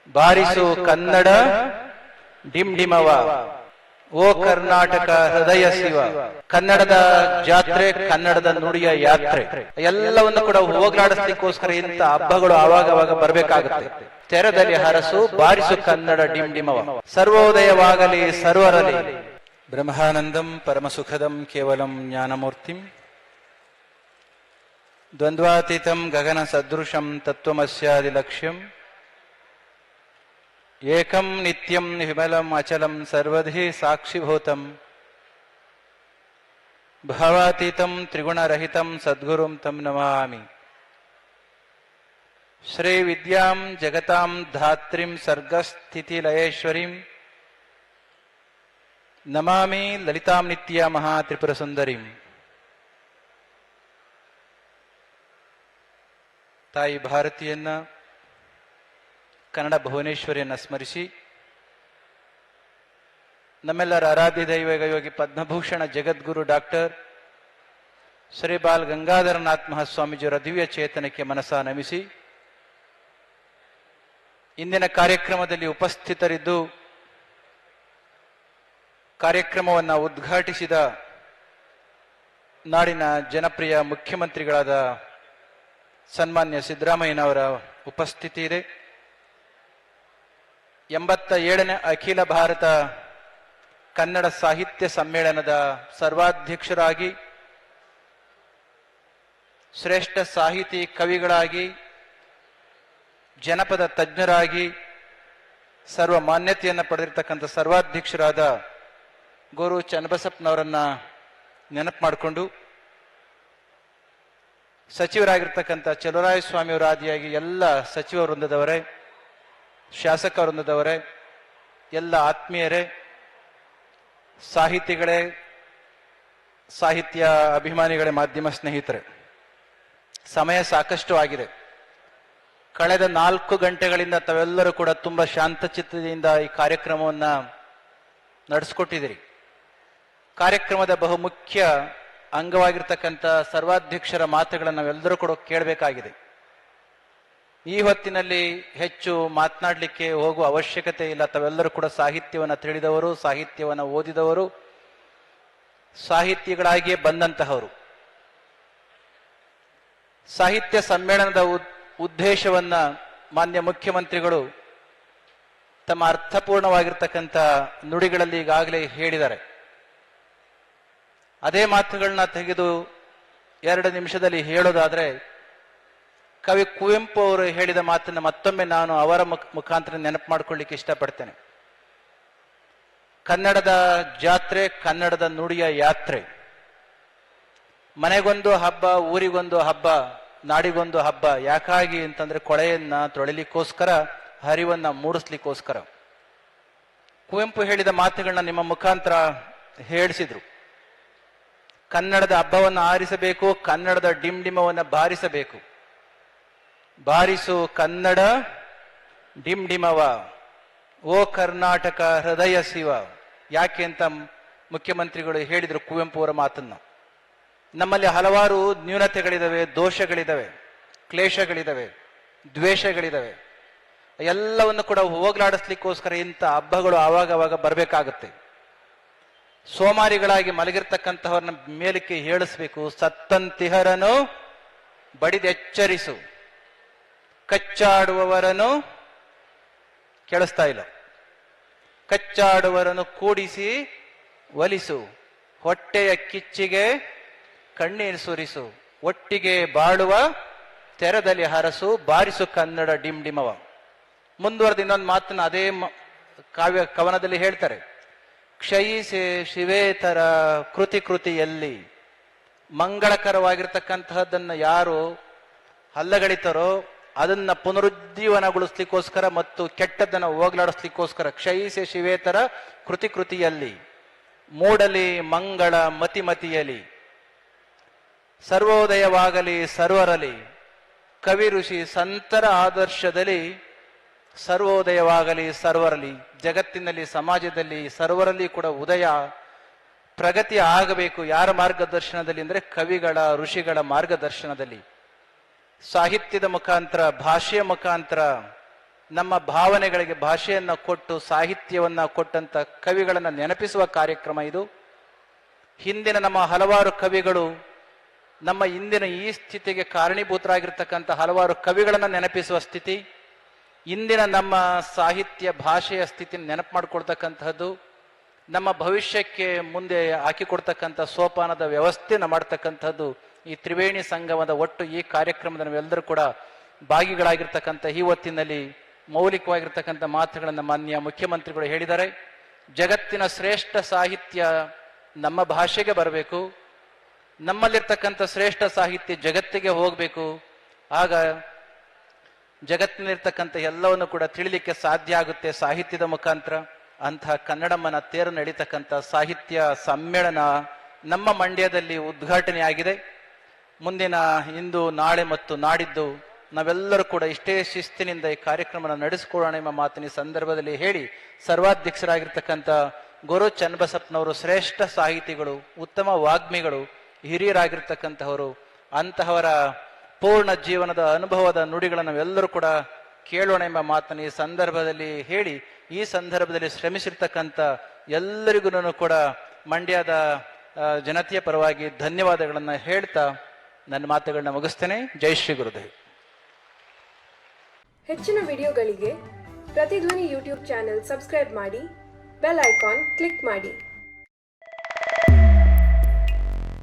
ಬಾರಿಸು ಕನ್ನಡ ಡಿಂಡಿಮವ, ಓ ಕರ್ನಾಟಕ ಹೃದಯ ಶಿವ. ಕನ್ನಡದ ಜಾತ್ರೆ, ಕನ್ನಡದ ನುಡಿಯ ಯಾತ್ರೆ ಎಲ್ಲವನ್ನು ಕೂಡ ಹೋಗ್ಲಾಡಿಸ್ಲಿಕ್ಕೋಸ್ಕರ ಇಂಥ ಹಬ್ಬಗಳು ಆವಾಗ ಬರಬೇಕಾಗುತ್ತೆ. ತೆರದಲ್ಲಿ ಹರಸು, ಬಾರಿಸು ಕನ್ನಡ ಡಿಂಡಿಮವ. ಸರ್ವೋದಯವಾಗಲಿ ಸರ್ವರಲಿ. ಬ್ರಹ್ಮಾನಂದಂ ಪರಮಸುಖದಂ ಕೇವಲಂ ಜ್ಞಾನಮೂರ್ತಿಂ ದ್ವಂದ್ವಾತೀತಂ ಗಗನ ಸದೃಶಂ ತತ್ವಮಸ್ಯಾದಿ ಲಕ್ಷ್ಯಂ ಏಕಂ ನಿತ್ಯಂ ವಿಮಲಂ ಅಚಲಂ ಸರ್ವಧಿ ಸಾಕ್ಷಿಭೂತಂ ಭಾವಾತೀತಂ ತ್ರಿಗುಣರಹಿತಂ ಸದ್ಗುರುಂ ತಂ ನಮಾಮಿ. ಶ್ರೀ ವಿದ್ಯಾಂ ಜಗತಾಂ ಧಾತ್ರಿಂ ಸರ್ಗಸ್ಥಿತಿಲಯೇಶ್ವರೀಂ ನಮಾಮಿ ಲಲಿತಾಂ ನಿತ್ಯ ಮಹಾತ್ರಿಪುರ ಸುಂದರೀಂ. ತಾಯಿ ಭಾರತಿಯನ್ನ, ಕನ್ನಡ ಭುವನೇಶ್ವರಿಯನ್ನ ಸ್ಮರಿಸಿ, ನಮ್ಮೆಲ್ಲರ ಆರಾಧ್ಯ ದೈವ ಯೋಗಿ ಪದ್ಮಭೂಷಣ ಜಗದ್ಗುರು ಡಾಕ್ಟರ್ ಶ್ರೀ ಬಾಲ್ ಗಂಗಾಧರನಾಥ್ ಮಹಾಸ್ವಾಮೀಜಿಯವರ ದಿವ್ಯ ಚೇತನಕ್ಕೆ ಮನಸ ನಮಿಸಿ, ಇಂದಿನ ಕಾರ್ಯಕ್ರಮದಲ್ಲಿ ಉಪಸ್ಥಿತರಿದ್ದು ಕಾರ್ಯಕ್ರಮವನ್ನು ಉದ್ಘಾಟಿಸಿದ ನಾಡಿನ ಜನಪ್ರಿಯ ಮುಖ್ಯಮಂತ್ರಿಗಳಾದ ಸನ್ಮಾನ್ಯ ಸಿದ್ದರಾಮಯ್ಯನವರ ಉಪಸ್ಥಿತಿ ಇದೆ. 87ನೇ ಅಖಿಲ ಭಾರತ ಕನ್ನಡ ಸಾಹಿತ್ಯ ಸಮ್ಮೇಳನದ ಸರ್ವಾಧ್ಯಕ್ಷರಾಗಿ, ಶ್ರೇಷ್ಠ ಸಾಹಿತಿ ಕವಿಗಳಾಗಿ, ಜನಪದ ತಜ್ಞರಾಗಿ ಸರ್ವ ಮಾನ್ಯತೆಯನ್ನು ಪಡೆದಿರತಕ್ಕಂಥ ಸರ್ವಾಧ್ಯಕ್ಷರಾದ ಗೋರು ಚನ್ನಬಸಪ್ಪನವರನ್ನ ನೆನಪು ಮಾಡಿಕೊಂಡು, ಸಚಿವರಾಗಿರ್ತಕ್ಕಂಥ ಚಲುವರಾಯಸ್ವಾಮಿಯವರ ಆದಿಯಾಗಿ ಎಲ್ಲ ಸಚಿವ ವೃಂದದವರೇ, ಶಾಸಕ ವೃಂದದವರೇ, ಎಲ್ಲ ಆತ್ಮೀಯರೇ, ಸಾಹಿತಿಗಳೇ, ಸಾಹಿತ್ಯ ಅಭಿಮಾನಿಗಳೇ, ಮಾಧ್ಯಮ ಸ್ನೇಹಿತರೆ, ಸಮಯ ಸಾಕಷ್ಟು ಆಗಿದೆ. ಕಳೆದ 4 ಗಂಟೆಗಳಿಂದ ತಾವೆಲ್ಲರೂ ಕೂಡ ತುಂಬಾ ಶಾಂತಚಿತ್ತದಿಂದ ಈ ಕಾರ್ಯಕ್ರಮವನ್ನ ನಡೆಸ್ಕೊಟ್ಟಿದ್ದೀರಿ. ಕಾರ್ಯಕ್ರಮದ ಬಹುಮುಖ್ಯ ಅಂಗವಾಗಿರ್ತಕ್ಕಂಥ ಸರ್ವಾಧ್ಯಕ್ಷರ ಮಾತುಗಳನ್ನು ನಾವೆಲ್ಲರೂ ಕೂಡ ಕೇಳಬೇಕಾಗಿದೆ. ಈ ಹೊತ್ತಿನಲ್ಲಿ ಹೆಚ್ಚು ಮಾತನಾಡಲಿಕ್ಕೆ ಹೋಗುವ ಅವಶ್ಯಕತೆ ಇಲ್ಲ. ತಾವೆಲ್ಲರೂ ಕೂಡ ಸಾಹಿತ್ಯವನ್ನು ತಿಳಿದವರು, ಸಾಹಿತ್ಯವನ್ನು ಓದಿದವರು, ಸಾಹಿತಿಗಳಾಗಿಯೇ ಬಂದಂತಹವರು. ಸಾಹಿತ್ಯ ಸಮ್ಮೇಳನದ ಉದ್ದೇಶವನ್ನ ಮಾನ್ಯ ಮುಖ್ಯಮಂತ್ರಿಗಳು ತಮ್ಮ ಅರ್ಥಪೂರ್ಣವಾಗಿರ್ತಕ್ಕಂಥ ನುಡಿಗಳಲ್ಲಿ ಈಗಾಗಲೇ ಹೇಳಿದ್ದಾರೆ. ಅದೇ ಮಾತುಗಳನ್ನ ತೆಗೆದು 2 ನಿಮಿಷದಲ್ಲಿ ಹೇಳೋದಾದ್ರೆ, ಕವಿ ಕುವೆಂಪು ಅವರು ಹೇಳಿದ ಮಾತನ್ನ ಮತ್ತೊಮ್ಮೆ ನಾನು ಅವರ ಮುಖಾಂತರ ನೆನಪು ಮಾಡಿಕೊಳ್ಳಿಕ್ಕೆ ಇಷ್ಟಪಡ್ತೇನೆ. ಕನ್ನಡದ ಜಾತ್ರೆ, ಕನ್ನಡದ ನುಡಿಯ ಯಾತ್ರೆ. ಮನೆಗೊಂದು ಹಬ್ಬ, ಊರಿಗೊಂದು ಹಬ್ಬ, ನಾಡಿಗೊಂದು ಹಬ್ಬ. ಯಾಕಾಗಿ ಅಂತಂದ್ರೆ ಕೊಳೆಯನ್ನ ತೊಳಿಲಿಕ್ಕೋಸ್ಕರ, ಹರಿವನ್ನ ಮೂಡಿಸ್ಲಿಕ್ಕೋಸ್ಕರ. ಕುವೆಂಪು ಹೇಳಿದ ಮಾತುಗಳನ್ನ ನಿಮ್ಮ ಮುಖಾಂತರ ಹೇಳಿಸಿದ್ರು. ಕನ್ನಡದ ಹಬ್ಬವನ್ನು ಆರಿಸಬೇಕು, ಕನ್ನಡದ ಡಿಂಡಿಮವನ್ನು ಬಾರಿಸಬೇಕು. ಬಾರಿಸು ಕನ್ನಡ ಡಿಂಡಿಮವ, ಓ ಕರ್ನಾಟಕ ಹೃದಯ ಶಿವ. ಯಾಕೆ ಅಂತ ಮುಖ್ಯಮಂತ್ರಿಗಳು ಹೇಳಿದ್ರು ಕುವೆಂಪು ಅವರ ಮಾತನ್ನ. ನಮ್ಮಲ್ಲಿ ಹಲವಾರು ನ್ಯೂನತೆಗಳಿದಾವೆ, ದೋಷಗಳಿದಾವೆ, ಕ್ಲೇಶಗಳಿದಾವೆ, ದ್ವೇಷಗಳಿದಾವೆ. ಎಲ್ಲವನ್ನು ಕೂಡ ಹೋಗ್ಲಾಡಿಸ್ಲಿಕ್ಕೋಸ್ಕರ ಇಂಥ ಹಬ್ಬಗಳು ಆವಾಗ ಬರಬೇಕಾಗುತ್ತೆ. ಸೋಮಾರಿಗಳಾಗಿ ಮಲಗಿರ್ತಕ್ಕಂಥವ್ರನ್ನ ಮೇಲಕ್ಕೆ ಏಳಿಸ್ಬೇಕು. ಸತ್ತಂತಿಹರನು ಬಡಿದೆಚ್ಚರಿಸು, ಕಚ್ಚಾಡುವವರನ್ನು ಕೇಳಿಸ್ತಾ ಇಲ್ಲ, ಕಚ್ಚಾಡುವವರನ್ನು ಕೂಡಿಸಿ ಒಲಿಸು, ಹೊಟ್ಟೆಯ ಕಿಚ್ಚಿಗೆ ಕಣ್ಣೀರು ಸುರಿಸು, ಒಟ್ಟಿಗೆ ಬಾಳುವ ತೆರದಲ್ಲಿ ಹರಸು, ಬಾರಿಸು ಕನ್ನಡ ಡಿಂಡಿಮವ. ಮುಂದುವರೆದ ಇನ್ನೊಂದು ಮಾತನ್ನ ಅದೇ ಕವನದಲ್ಲಿ ಹೇಳ್ತಾರೆ. ಕ್ಷಯಿಸೆ ಶಿವೇತರ ಕೃತಿಯಲ್ಲಿ. ಮಂಗಳಕರವಾಗಿರ್ತಕ್ಕಂತಹದ್ದನ್ನು ಯಾರು ಹಲ್ಲಗಳಿತಾರೋ ಅದನ್ನ ಪುನರುಜ್ಜೀವನಗೊಳಿಸ್ಲಿಕ್ಕೋಸ್ಕರ ಮತ್ತು ಕೆಟ್ಟದ್ದನ್ನು ಹೋಗ್ಲಾಡಿಸ್ಲಿಕ್ಕೋಸ್ಕರ ಕ್ಷಯಿಸೆ ಶಿವೇತರ ಕೃತಿಯಲ್ಲಿ. ಮೂಡಲಿ ಮಂಗಳ ಮತಿಯಲಿ, ಸರ್ವೋದಯವಾಗಲಿ ಸರ್ವರಲಿ. ಕವಿ ಋಷಿ ಸಂತರ ಆದರ್ಶದಲ್ಲಿ ಸರ್ವೋದಯವಾಗಲಿ ಸರ್ವರಲಿ. ಜಗತ್ತಿನಲ್ಲಿ, ಸಮಾಜದಲ್ಲಿ ಸರ್ವರಲ್ಲಿ ಕೂಡ ಉದಯ, ಪ್ರಗತಿ ಆಗಬೇಕು. ಯಾರ ಮಾರ್ಗದರ್ಶನದಲ್ಲಿ ಅಂದರೆ ಕವಿಗಳ, ಋಷಿಗಳ ಮಾರ್ಗದರ್ಶನದಲ್ಲಿ. ಸಾಹಿತ್ಯದ ಮುಖಾಂತರ, ಭಾಷೆಯ ಮುಖಾಂತರ ನಮ್ಮ ಭಾವನೆಗಳಿಗೆ ಭಾಷೆಯನ್ನು ಕೊಟ್ಟು ಸಾಹಿತ್ಯವನ್ನು ಕೊಟ್ಟಂತ ಕವಿಗಳನ್ನು ನೆನಪಿಸುವ ಕಾರ್ಯಕ್ರಮ ಇದು. ಹಿಂದಿನ ನಮ್ಮ ಹಲವಾರು ಕವಿಗಳು ನಮ್ಮ ಇಂದಿನ ಈ ಸ್ಥಿತಿಗೆ ಕಾರಣೀಭೂತರಾಗಿರ್ತಕ್ಕಂಥ ಹಲವಾರು ಕವಿಗಳನ್ನು ನೆನಪಿಸುವ ಸ್ಥಿತಿ, ಇಂದಿನ ನಮ್ಮ ಸಾಹಿತ್ಯ ಭಾಷೆಯ ಸ್ಥಿತಿನ ನೆನಪು ಮಾಡಿಕೊಳ್ತಕ್ಕಂಥದ್ದು, ನಮ್ಮ ಭವಿಷ್ಯಕ್ಕೆ ಮುಂದೆ ಹಾಕಿಕೊಡ್ತಕ್ಕಂಥ ಸೋಪಾನದ ವ್ಯವಸ್ಥೆನ ಮಾಡ್ತಕ್ಕಂಥದ್ದು ಈ ತ್ರಿವೇಣಿ ಸಂಗಮದ ಒಟ್ಟು ಈ ಕಾರ್ಯಕ್ರಮದ ನಾವೆಲ್ಲರೂ ಕೂಡ ಭಾಗಿಗಳಾಗಿರ್ತಕ್ಕಂಥ ಈ ಹೊತ್ತಿನಲ್ಲಿ ಮೌಲಿಕವಾಗಿರ್ತಕ್ಕಂಥ ಮಾತುಗಳನ್ನು ಮಾನ್ಯ ಮುಖ್ಯಮಂತ್ರಿಗಳು ಹೇಳಿದ್ದಾರೆ. ಜಗತ್ತಿನ ಶ್ರೇಷ್ಠ ಸಾಹಿತ್ಯ ನಮ್ಮ ಭಾಷೆಗೆ ಬರಬೇಕು, ನಮ್ಮಲ್ಲಿರ್ತಕ್ಕಂಥ ಶ್ರೇಷ್ಠ ಸಾಹಿತ್ಯ ಜಗತ್ತಿಗೆ ಹೋಗಬೇಕು. ಆಗ ಜಗತ್ತಿನಲ್ಲಿರ್ತಕ್ಕಂಥ ಎಲ್ಲವನ್ನು ಕೂಡ ತಿಳಿಲಿಕ್ಕೆ ಸಾಧ್ಯ ಆಗುತ್ತೆ ಸಾಹಿತ್ಯದ ಮುಖಾಂತರ. ಅಂತಹ ಕನ್ನಡಮ್ಮನ ತೇರು ನಡೀತಕ್ಕಂಥ ಸಾಹಿತ್ಯ ಸಮ್ಮೇಳನ ನಮ್ಮ ಮಂಡ್ಯದಲ್ಲಿ ಉದ್ಘಾಟನೆ ಆಗಿದೆ. ಮುಂದಿನ ಇಂದು ನಾಳೆ ಮತ್ತು ನಾಡಿದ್ದು ನಾವೆಲ್ಲರೂ ಕೂಡ ಇಷ್ಟೇ ಶಿಸ್ತಿನಿಂದ ಈ ಕಾರ್ಯಕ್ರಮ ನಡೆಸಿಕೊಳ್ಳೋಣ ಎಂಬ ಮಾತಿನ ಸಂದರ್ಭದಲ್ಲಿ ಹೇಳಿ, ಸರ್ವಾಧ್ಯಕ್ಷರಾಗಿರ್ತಕ್ಕಂಥ ಗುರು ಚನ್ನಬಸಪ್ಪನವರು ಶ್ರೇಷ್ಠ ಸಾಹಿತಿಗಳು, ಉತ್ತಮ ವಾಗ್ಮಿಗಳು, ಹಿರಿಯರಾಗಿರ್ತಕ್ಕಂಥವರು, ಅಂತಹವರ ಪೂರ್ಣ ಜೀವನದ ಅನುಭವದ ನುಡಿಗಳನ್ನು ನಾವೆಲ್ಲರೂ ಕೂಡ ಕೇಳೋಣ ಎಂಬ ಮಾತನ್ನು ಈ ಸಂದರ್ಭದಲ್ಲಿ ಹೇಳಿ, ಈ ಸಂದರ್ಭದಲ್ಲಿ ಶ್ರಮಿಸಿರ್ತಕ್ಕಂಥ ಎಲ್ಲರಿಗೂ ಕೂಡ ಮಂಡ್ಯದ ಜನತೆಯ ಪರವಾಗಿ ಧನ್ಯವಾದಗಳನ್ನು ಹೇಳ್ತಾ ನನ್ನ ಮಾತುಗಳನ್ನ ಮುಗಿಸ್ತೇನೆ. ಜೈ ಶ್ರೀ ಗುರುದೇವ್. ಹೆಚ್ಚಿನ ವಿಡಿಯೋಗಳಿಗೆ ಪ್ರತಿಧ್ವನಿ ಯೂಟ್ಯೂಬ್ ಚಾನೆಲ್ ಸಬ್ಸ್ಕ್ರೈಬ್ ಮಾಡಿ, ಬೆಲ್ ಐಕಾನ್ ಕ್ಲಿಕ್ ಮಾಡಿ.